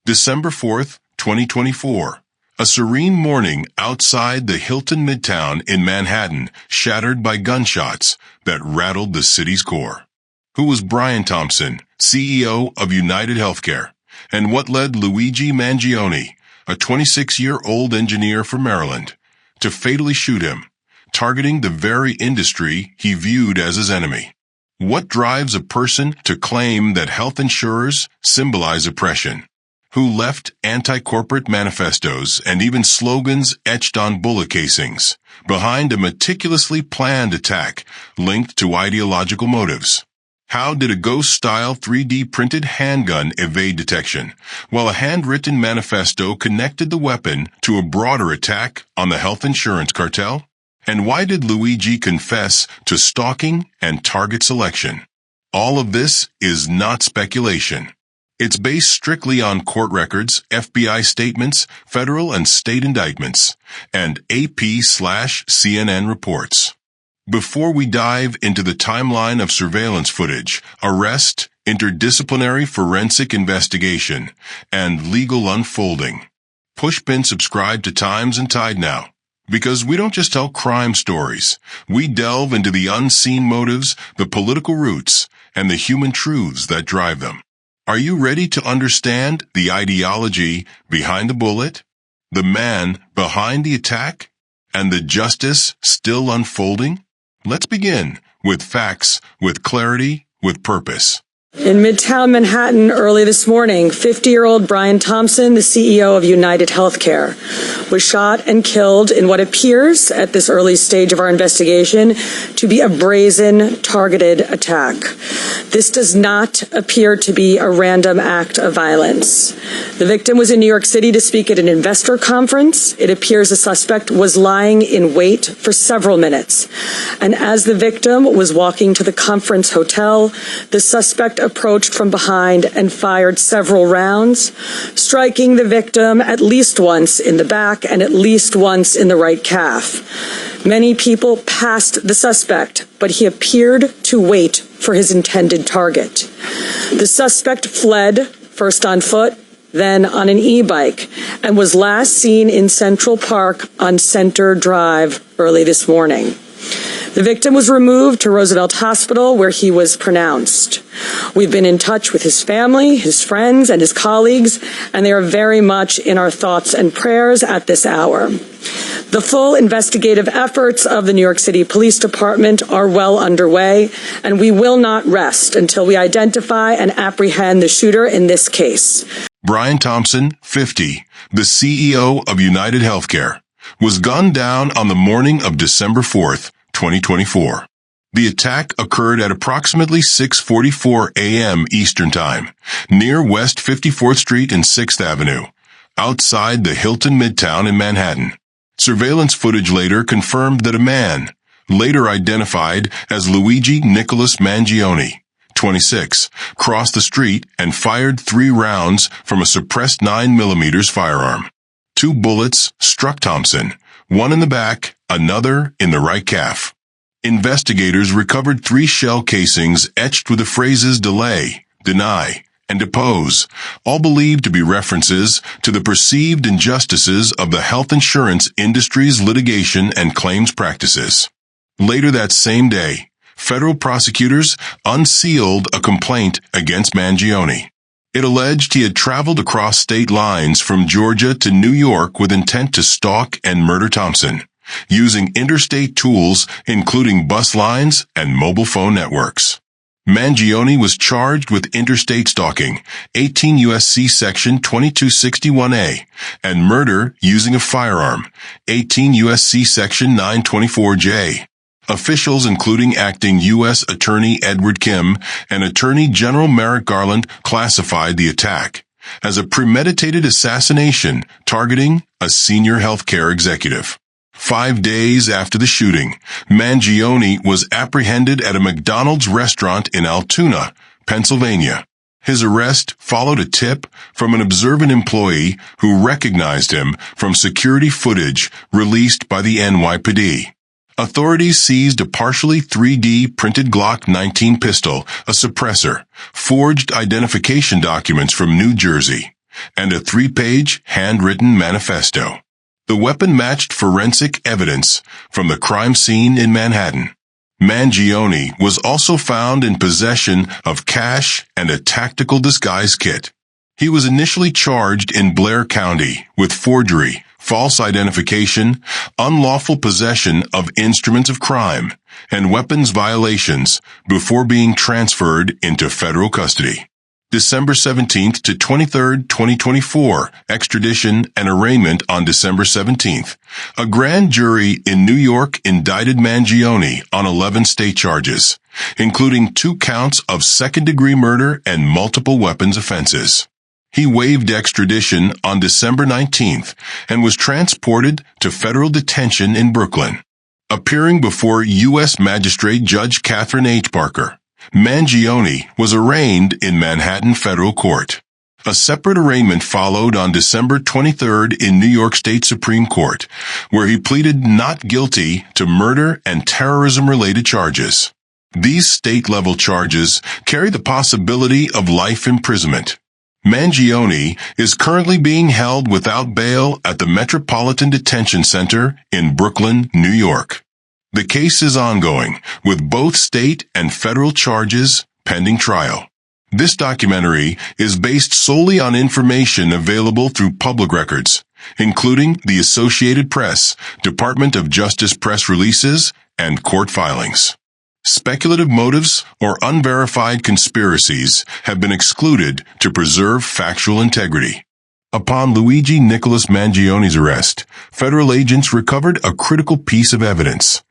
December 4th, 2024. A serene morning outside the Hilton Midtown in Manhattan, shattered by gunshots that rattled the city's core. Who was Brian Thompson, CEO of UnitedHealthcare, and what led Luigi Mangione, a 26-year-old engineer from Maryland, to fatally shoot him, targeting the very industry he viewed as his enemy? What drives a person to claim that health insurers symbolize oppression? Who left anti-corporate manifestos and even slogans etched on bullet casings behind a meticulously planned attack linked to ideological motives? How did a ghost-style 3D printed handgun evade detection, while a handwritten manifesto connected the weapon to a broader attack on the health insurance cartel? And why did Luigi confess to stalking and target selection? All of this is not speculation. It's based strictly on court records, FBI statements, federal and state indictments, and AP/CNN reports. Before we dive into the timeline of surveillance footage, arrest, interdisciplinary forensic investigation, and legal unfolding, push pin subscribe to Times and Tide now. Because we don't just tell crime stories, we delve into the unseen motives, the political roots, and the human truths that drive them. Are you ready to understand the ideology behind the bullet, the man behind the attack, and the justice still unfolding? Let's begin with facts, with clarity, with purpose. In Midtown Manhattan early this morning, 50-year-old Brian Thompson, the CEO of UnitedHealthcare, was shot and killed in what appears, at this early stage of our investigation, to be a brazen, targeted attack. This does not appear to be a random act of violence. The victim was in New York City to speak at an investor conference. It appears the suspect was lying in wait for several minutes. And as the victim was walking to the conference hotel, the suspect approached from behind and fired several rounds, striking the victim at least once in the back and at least once in the right calf. Many people passed the suspect, but he appeared to wait for his intended target. The suspect fled, first on foot, then on an e-bike, and was last seen in Central Park on Center Drive early this morning. The victim was removed to Roosevelt Hospital, where he was pronounced. We've been in touch with his family, his friends, and his colleagues, and they are very much in our thoughts and prayers at this hour. The full investigative efforts of the New York City Police Department are well underway, and we will not rest until we identify and apprehend the shooter in this case. Brian Thompson, 50, the CEO of UnitedHealthcare, was gunned down on the morning of December 4th, 2024. The attack occurred at approximately 6:44 a.m. Eastern Time, near West 54th Street and 6th Avenue, outside the Hilton Midtown in Manhattan. Surveillance footage later confirmed that a man, later identified as Luigi Nicholas Mangione, 26, crossed the street and fired 3 rounds from a suppressed 9mm firearm. 2 bullets struck Thompson, one in the back, another in the right calf. Investigators recovered 3 shell casings etched with the phrases delay, deny, and depose, all believed to be references to the perceived injustices of the health insurance industry's litigation and claims practices. Later that same day, federal prosecutors unsealed a complaint against Mangione. It alleged he had traveled across state lines from Georgia to New York with intent to stalk and murder Thompson, using interstate tools including bus lines and mobile phone networks. Mangione was charged with interstate stalking, 18 U.S.C. Section 2261A, and murder using a firearm, 18 U.S.C. Section 924J. Officials including acting U.S. Attorney Edward Kim and Attorney General Merrick Garland classified the attack as a premeditated assassination targeting a senior healthcare executive. 5 days after the shooting, Mangione was apprehended at a McDonald's restaurant in Altoona, Pennsylvania. His arrest followed a tip from an observant employee who recognized him from security footage released by the NYPD. Authorities seized a partially 3D printed Glock 19 pistol, a suppressor, forged identification documents from New Jersey, and a 3-page handwritten manifesto. The weapon matched forensic evidence from the crime scene in Manhattan. Mangione was also found in possession of cash and a tactical disguise kit. He was initially charged in Blair County with forgery, false identification, unlawful possession of instruments of crime, and weapons violations before being transferred into federal custody. December 17th to 23rd, 2024, extradition and arraignment on December 17th. A grand jury in New York indicted Mangione on 11 state charges, including 2 counts of second-degree murder and multiple weapons offenses. He waived extradition on December 19th and was transported to federal detention in Brooklyn. Appearing before U.S. Magistrate Judge Catherine H. Parker, Mangione was arraigned in Manhattan Federal Court. A separate arraignment followed on December 23rd in New York State Supreme Court, where he pleaded not guilty to murder and terrorism-related charges. These state-level charges carry the possibility of life imprisonment. Mangione is currently being held without bail at the Metropolitan Detention Center in Brooklyn, New York. The case is ongoing, with both state and federal charges pending trial. This documentary is based solely on information available through public records, including the Associated Press, Department of Justice press releases, and court filings. Speculative motives or unverified conspiracies have been excluded to preserve factual integrity. Upon Luigi Nicholas Mangione's arrest, federal agents recovered a critical piece of evidence: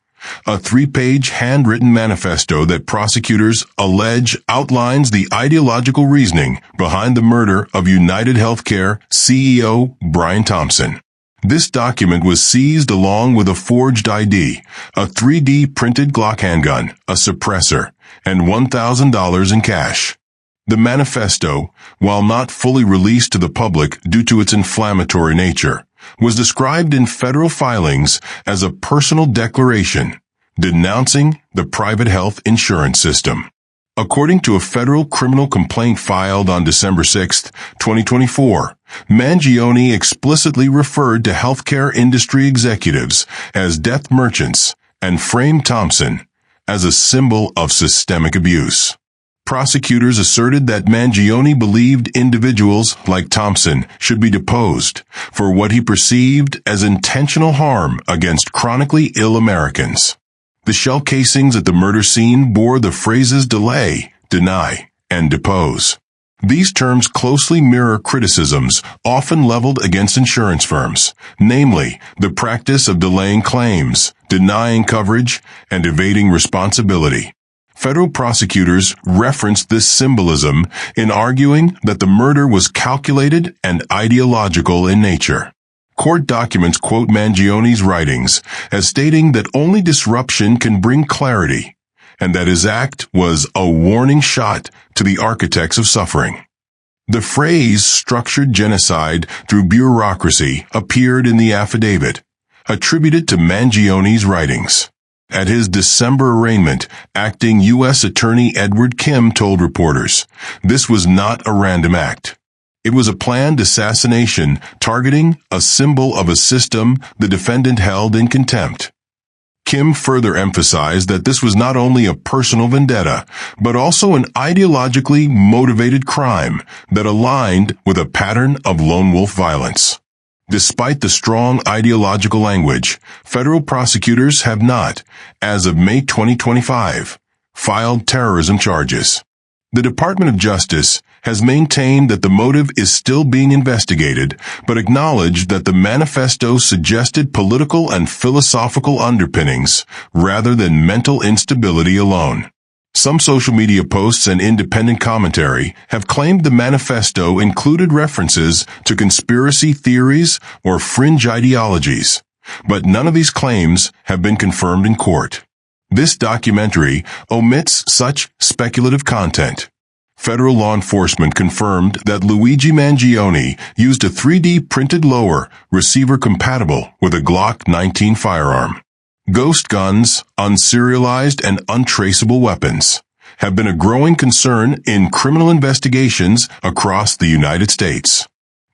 a 3-page handwritten manifesto that prosecutors allege outlines the ideological reasoning behind the murder of UnitedHealthcare CEO Brian Thompson. This document was seized along with a forged ID, a 3D printed Glock handgun, a suppressor, and $1,000 in cash. The manifesto, while not fully released to the public due to its inflammatory nature, was described in federal filings as a personal declaration denouncing the private health insurance system. According to a federal criminal complaint filed on December 6, 2024, Mangione explicitly referred to healthcare industry executives as death merchants and framed Thompson as a symbol of systemic abuse. Prosecutors asserted that Mangione believed individuals like Thompson should be deposed for what he perceived as intentional harm against chronically ill Americans. The shell casings at the murder scene bore the phrases delay, deny, and depose. These terms closely mirror criticisms often leveled against insurance firms, namely the practice of delaying claims, denying coverage, and evading responsibility. Federal prosecutors referenced this symbolism in arguing that the murder was calculated and ideological in nature. Court documents quote Mangione's writings as stating that only disruption can bring clarity, and that his act was a warning shot to the architects of suffering. The phrase structured genocide through bureaucracy appeared in the affidavit, attributed to Mangione's writings. At his December arraignment, acting U.S. Attorney Edward Kim told reporters, this was not a random act. It was a planned assassination targeting a symbol of a system the defendant held in contempt. Kim further emphasized that this was not only a personal vendetta, but also an ideologically motivated crime that aligned with a pattern of lone wolf violence. Despite the strong ideological language, federal prosecutors have not, as of May 2025, filed terrorism charges. The Department of Justice has maintained that the motive is still being investigated, but acknowledged that the manifesto suggested political and philosophical underpinnings rather than mental instability alone. Some social media posts and independent commentary have claimed the manifesto included references to conspiracy theories or fringe ideologies, but none of these claims have been confirmed in court. This documentary omits such speculative content. Federal law enforcement confirmed that Luigi Mangione used a 3D printed lower receiver compatible with a Glock 19 firearm. Ghost guns, unserialized and untraceable weapons have been a growing concern in criminal investigations across the United States.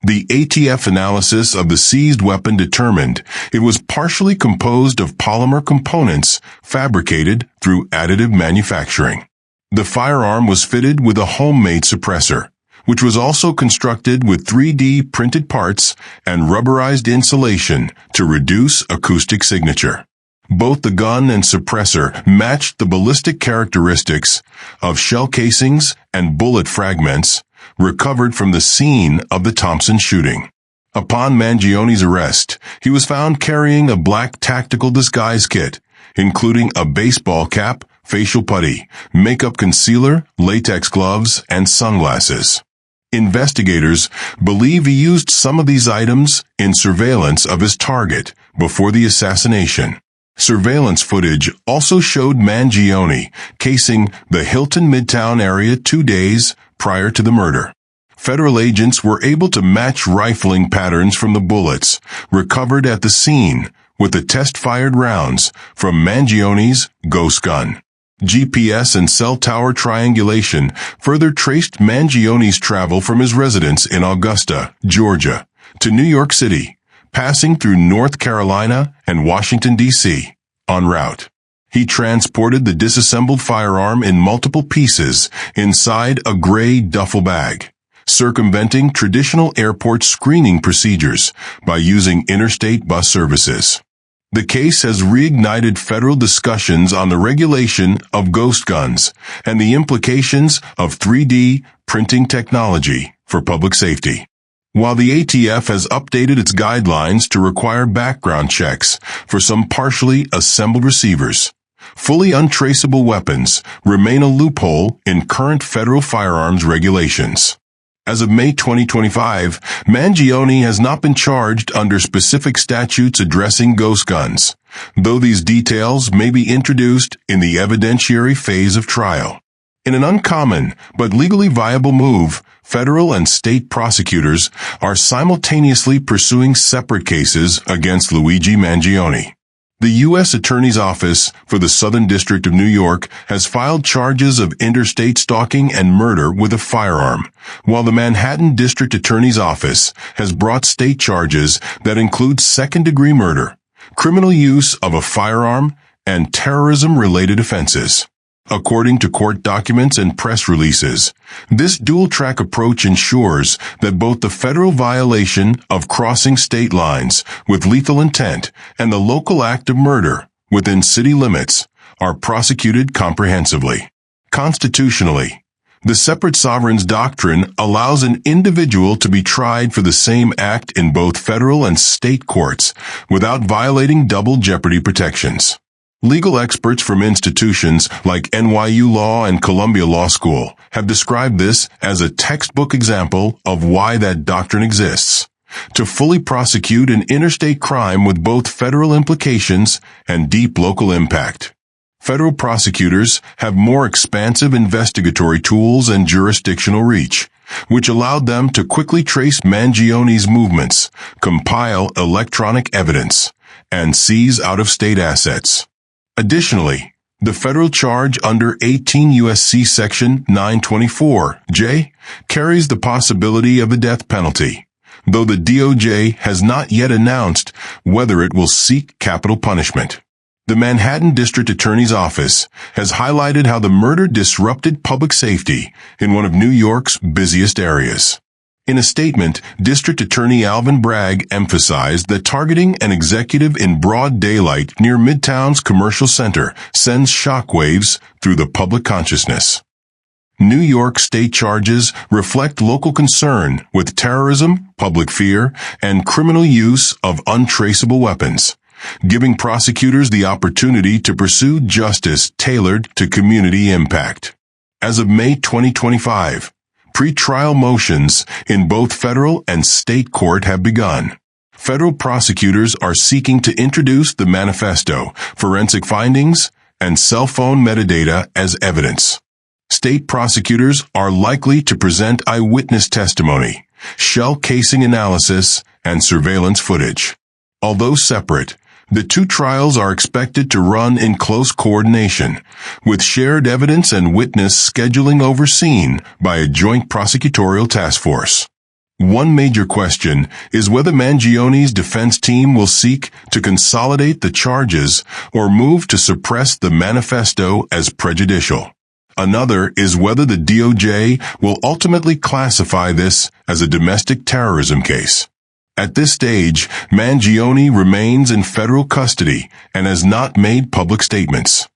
The ATF analysis of the seized weapon determined it was partially composed of polymer components fabricated through additive manufacturing. The firearm was fitted with a homemade suppressor, which was also constructed with 3D printed parts and rubberized insulation to reduce acoustic signature. Both the gun and suppressor matched the ballistic characteristics of shell casings and bullet fragments recovered from the scene of the Thompson shooting. Upon Mangione's arrest, he was found carrying a black tactical disguise kit, including a baseball cap, facial putty, makeup concealer, latex gloves, and sunglasses. Investigators believe he used some of these items in surveillance of his target before the assassination. Surveillance footage also showed Mangione casing the Hilton Midtown area 2 days prior to the murder. Federal agents were able to match rifling patterns from the bullets recovered at the scene with the test-fired rounds from Mangione's ghost gun. GPS and cell tower triangulation further traced Mangione's travel from his residence in Augusta, Georgia, to New York City, passing through North Carolina and Washington, D.C. En route, he transported the disassembled firearm in multiple pieces inside a gray duffel bag, circumventing traditional airport screening procedures by using interstate bus services. The case has reignited federal discussions on the regulation of ghost guns and the implications of 3D printing technology for public safety. While the ATF has updated its guidelines to require background checks for some partially assembled receivers, fully untraceable weapons remain a loophole in current federal firearms regulations. As of May 2025, Mangione has not been charged under specific statutes addressing ghost guns, though these details may be introduced in the evidentiary phase of trial. In an uncommon but legally viable move, federal and state prosecutors are simultaneously pursuing separate cases against Luigi Mangione. The U.S. Attorney's Office for the Southern District of New York has filed charges of interstate stalking and murder with a firearm, while the Manhattan District Attorney's Office has brought state charges that include second-degree murder, criminal use of a firearm, and terrorism-related offenses. According to court documents and press releases, this dual-track approach ensures that both the federal violation of crossing state lines with lethal intent and the local act of murder within city limits are prosecuted comprehensively. Constitutionally, the separate sovereigns doctrine allows an individual to be tried for the same act in both federal and state courts without violating double jeopardy protections. Legal experts from institutions like NYU Law and Columbia Law School have described this as a textbook example of why that doctrine exists, to fully prosecute an interstate crime with both federal implications and deep local impact. Federal prosecutors have more expansive investigatory tools and jurisdictional reach, which allowed them to quickly trace Mangione's movements, compile electronic evidence, and seize out-of-state assets. Additionally, the federal charge under 18 U.S.C. Section 924J carries the possibility of the death penalty, though the DOJ has not yet announced whether it will seek capital punishment. The Manhattan District Attorney's Office has highlighted how the murder disrupted public safety in one of New York's busiest areas. In a statement, District Attorney Alvin Bragg emphasized that targeting an executive in broad daylight near Midtown's commercial center sends shockwaves through the public consciousness. New York state charges reflect local concern with terrorism, public fear, and criminal use of untraceable weapons, giving prosecutors the opportunity to pursue justice tailored to community impact. As of May 2025, pre-trial motions in both federal and state court have begun. Federal prosecutors are seeking to introduce the manifesto, forensic findings, and cell phone metadata as evidence. State prosecutors are likely to present eyewitness testimony, shell casing analysis, and surveillance footage. Although separate, the two trials are expected to run in close coordination, with shared evidence and witness scheduling overseen by a joint prosecutorial task force. One major question is whether Mangione's defense team will seek to consolidate the charges or move to suppress the manifesto as prejudicial. Another is whether the DOJ will ultimately classify this as a domestic terrorism case. At this stage, Mangione remains in federal custody and has not made public statements.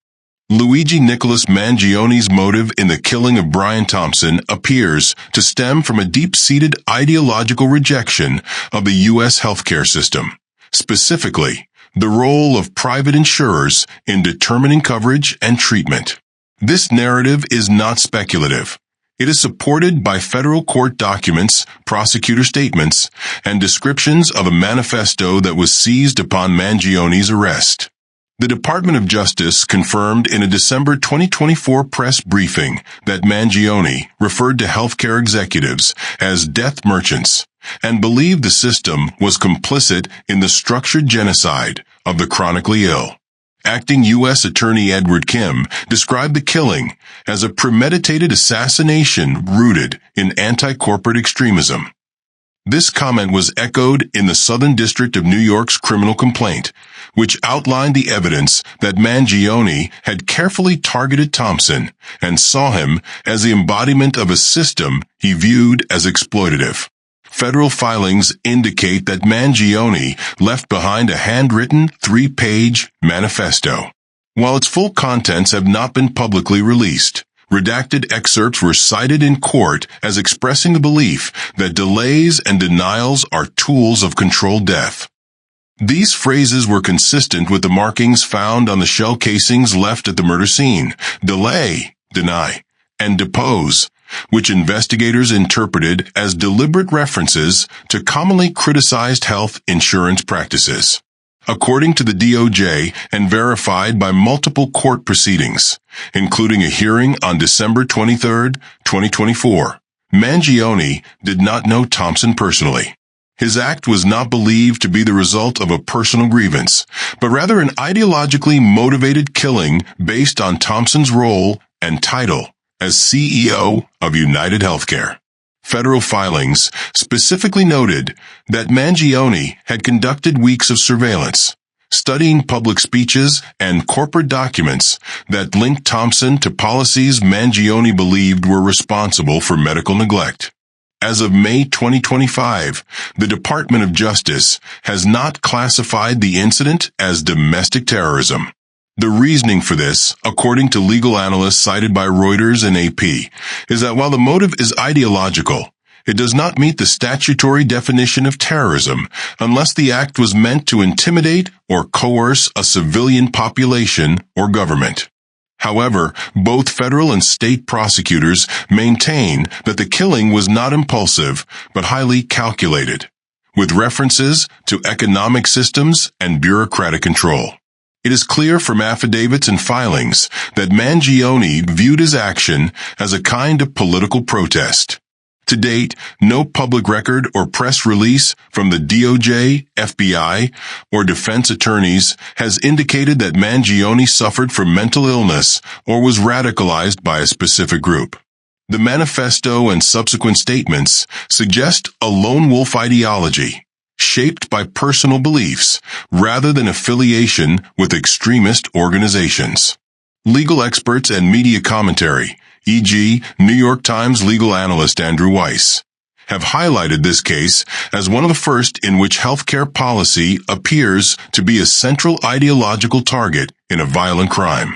Luigi Nicholas Mangione's motive in the killing of Brian Thompson appears to stem from a deep-seated ideological rejection of the U.S. healthcare system, specifically the role of private insurers in determining coverage and treatment. This narrative is not speculative. It is supported by federal court documents, prosecutor statements, and descriptions of a manifesto that was seized upon Mangione's arrest. The Department of Justice confirmed in a December 2024 press briefing that Mangione referred to healthcare executives as death merchants and believed the system was complicit in the structured genocide of the chronically ill. Acting U.S. Attorney Edward Kim described the killing as a premeditated assassination rooted in anti-corporate extremism. This comment was echoed in the Southern District of New York's criminal complaint, which outlined the evidence that Mangione had carefully targeted Thompson and saw him as the embodiment of a system he viewed as exploitative. Federal filings indicate that Mangione left behind a handwritten 3-page manifesto. While its full contents have not been publicly released, redacted excerpts were cited in court as expressing the belief that delays and denials are tools of controlled death. These phrases were consistent with the markings found on the shell casings left at the murder scene: delay, deny, and depose, which investigators interpreted as deliberate references to commonly criticized health insurance practices. According to the DOJ and verified by multiple court proceedings, including a hearing on December 23, 2024, Mangione did not know Thompson personally. His act was not believed to be the result of a personal grievance, but rather an ideologically motivated killing based on Thompson's role and title as CEO of UnitedHealthcare. Federal filings specifically noted that Mangione had conducted weeks of surveillance, studying public speeches and corporate documents that linked Thompson to policies Mangione believed were responsible for medical neglect. As of May 2025, the Department of Justice has not classified the incident as domestic terrorism. The reasoning for this, according to legal analysts cited by Reuters and AP, is that while the motive is ideological, it does not meet the statutory definition of terrorism unless the act was meant to intimidate or coerce a civilian population or government. However, both federal and state prosecutors maintain that the killing was not impulsive but highly calculated, with references to economic systems and bureaucratic control. It is clear from affidavits and filings that Mangione viewed his action as a kind of political protest. To date, no public record or press release from the DOJ, FBI, or defense attorneys has indicated that Mangione suffered from mental illness or was radicalized by a specific group. The manifesto and subsequent statements suggest a lone wolf ideology, shaped by personal beliefs rather than affiliation with extremist organizations. Legal experts and media commentary, e.g., New York Times legal analyst Andrew Weiss, have highlighted this case as one of the first in which healthcare policy appears to be a central ideological target in a violent crime.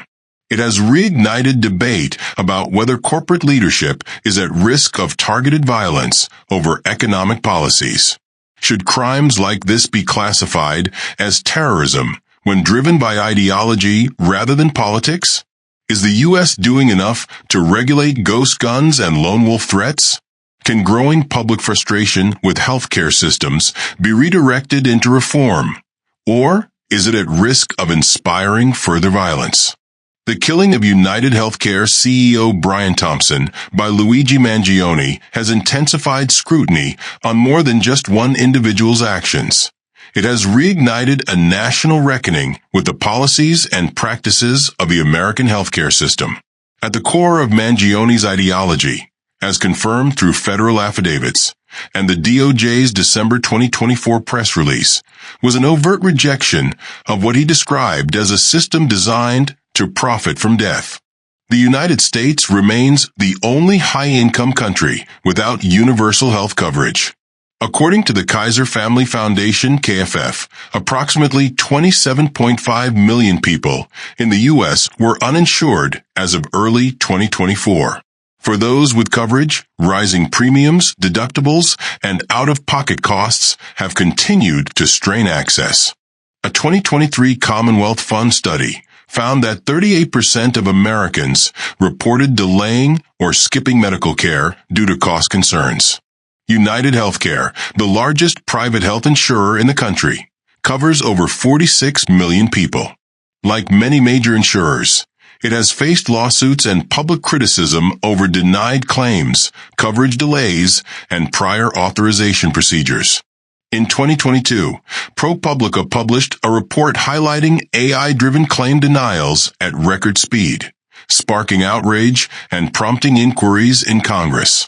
It has reignited debate about whether corporate leadership is at risk of targeted violence over economic policies. Should crimes like this be classified as terrorism when driven by ideology rather than politics? Is the U.S. doing enough to regulate ghost guns and lone wolf threats? Can growing public frustration with healthcare systems be redirected into reform? Or is it at risk of inspiring further violence? The killing of UnitedHealthcare CEO Brian Thompson by Luigi Mangione has intensified scrutiny on more than just one individual's actions. It has reignited a national reckoning with the policies and practices of the American healthcare system. At the core of Mangione's ideology, as confirmed through federal affidavits, and the DOJ's December 2024 press release was an overt rejection of what he described as a system designed to profit from death. The United States remains the only high-income country without universal health coverage. According to the Kaiser Family Foundation, KFF, approximately 27.5 million people in the U.S. were uninsured as of early 2024. For those with coverage, rising premiums, deductibles, and out-of-pocket costs have continued to strain access. A 2023 Commonwealth Fund study found that 38% of Americans reported delaying or skipping medical care due to cost concerns. UnitedHealthcare, the largest private health insurer in the country, covers over 46 million people. Like many major insurers, it has faced lawsuits and public criticism over denied claims, coverage delays, and prior authorization procedures. In 2022, ProPublica published a report highlighting AI-driven claim denials at record speed, sparking outrage and prompting inquiries in Congress.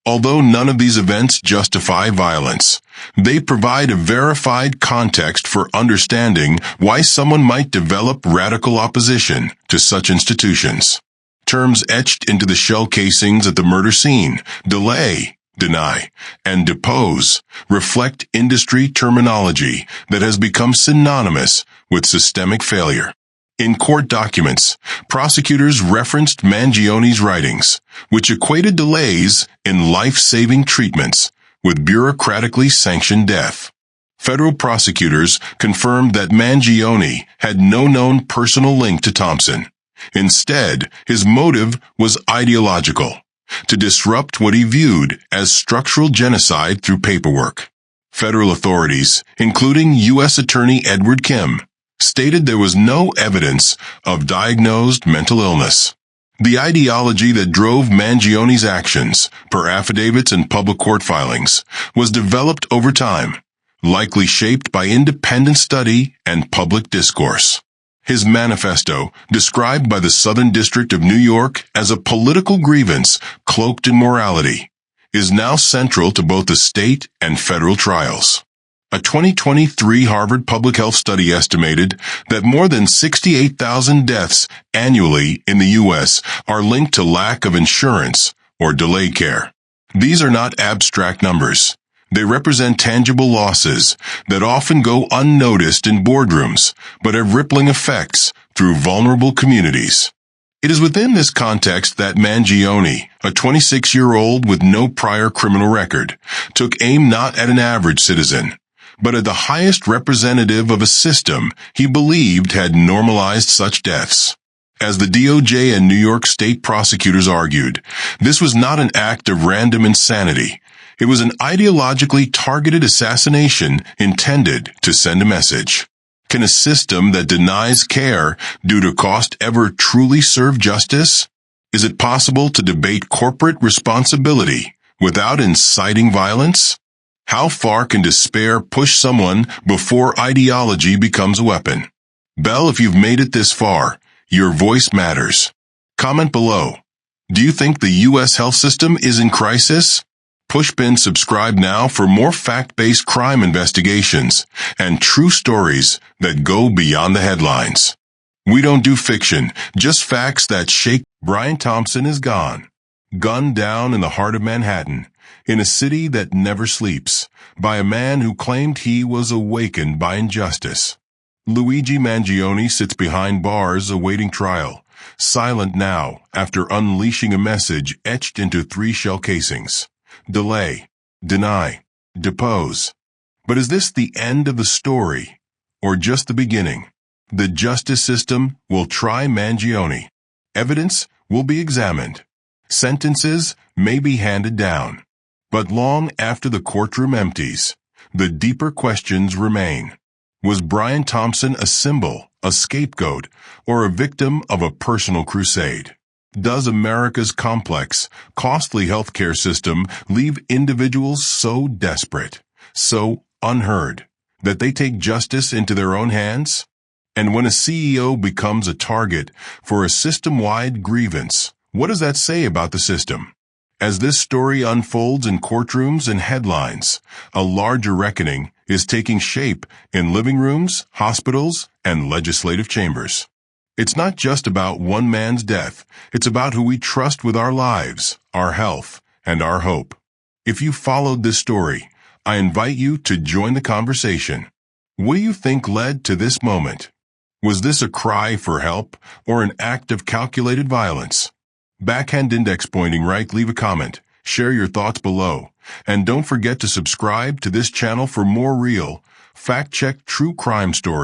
Although none of these events justify violence, they provide a verified context for understanding why someone might develop radical opposition to such institutions. Terms etched into the shell casings at the murder scene, delay, deny, and depose, reflect industry terminology that has become synonymous with systemic failure. In court documents, prosecutors referenced Mangione's writings, which equated delays in life-saving treatments with bureaucratically sanctioned death. Federal prosecutors confirmed that Mangione had no known personal link to Thompson. Instead, his motive was ideological, to disrupt what he viewed as structural genocide through paperwork. Federal authorities, including U.S. Attorney Edward Kim, stated there was no evidence of diagnosed mental illness. The ideology that drove Mangione's actions, per affidavits and public court filings, was developed over time, likely shaped by independent study and public discourse. His manifesto, described by the Southern District of New York as a political grievance cloaked in morality, is now central to both the state and federal trials. A 2023 Harvard Public Health study estimated that more than 68,000 deaths annually in the U.S. are linked to lack of insurance or delayed care. These are not abstract numbers. They represent tangible losses that often go unnoticed in boardrooms, but have rippling effects through vulnerable communities. It is within this context that Mangione, a 26-year-old with no prior criminal record, took aim not at an average citizen, but at the highest representative of a system he believed had normalized such deaths. As the DOJ and New York State prosecutors argued, this was not an act of random insanity. It was an ideologically targeted assassination intended to send a message. Can a system that denies care due to cost ever truly serve justice? Is it possible to debate corporate responsibility without inciting violence? How far can despair push someone before ideology becomes a weapon? Bell, if you've made it this far, your voice matters. Comment below. Do you think the U.S. health system is in crisis? Pushpin subscribe now for more fact-based crime investigations and true stories that go beyond the headlines. We don't do fiction, just facts that shake. Brian Thompson is gone. Gunned down in the heart of Manhattan, in a city that never sleeps, by a man who claimed he was awakened by injustice. Luigi Mangione sits behind bars awaiting trial, silent now after unleashing a message etched into 3 shell casings. Delay, deny, depose. But is this the end of the story, or just the beginning? The justice system will try Mangione. Evidence will be examined. Sentences may be handed down. But long after the courtroom empties, the deeper questions remain. Was Brian Thompson a symbol, a scapegoat, or a victim of a personal crusade? Does America's complex, costly healthcare system leave individuals so desperate, so unheard, that they take justice into their own hands? And when a CEO becomes a target for a system-wide grievance, what does that say about the system? As this story unfolds in courtrooms and headlines, a larger reckoning is taking shape in living rooms, hospitals, and legislative chambers. It's not just about one man's death. It's about who we trust with our lives, our health, and our hope. If you followed this story, I invite you to join the conversation. What do you think led to this moment? Was this a cry for help or an act of calculated violence? Backhand index pointing right, leave a comment, share your thoughts below, and don't forget to subscribe to this channel for more real, fact-checked true crime stories.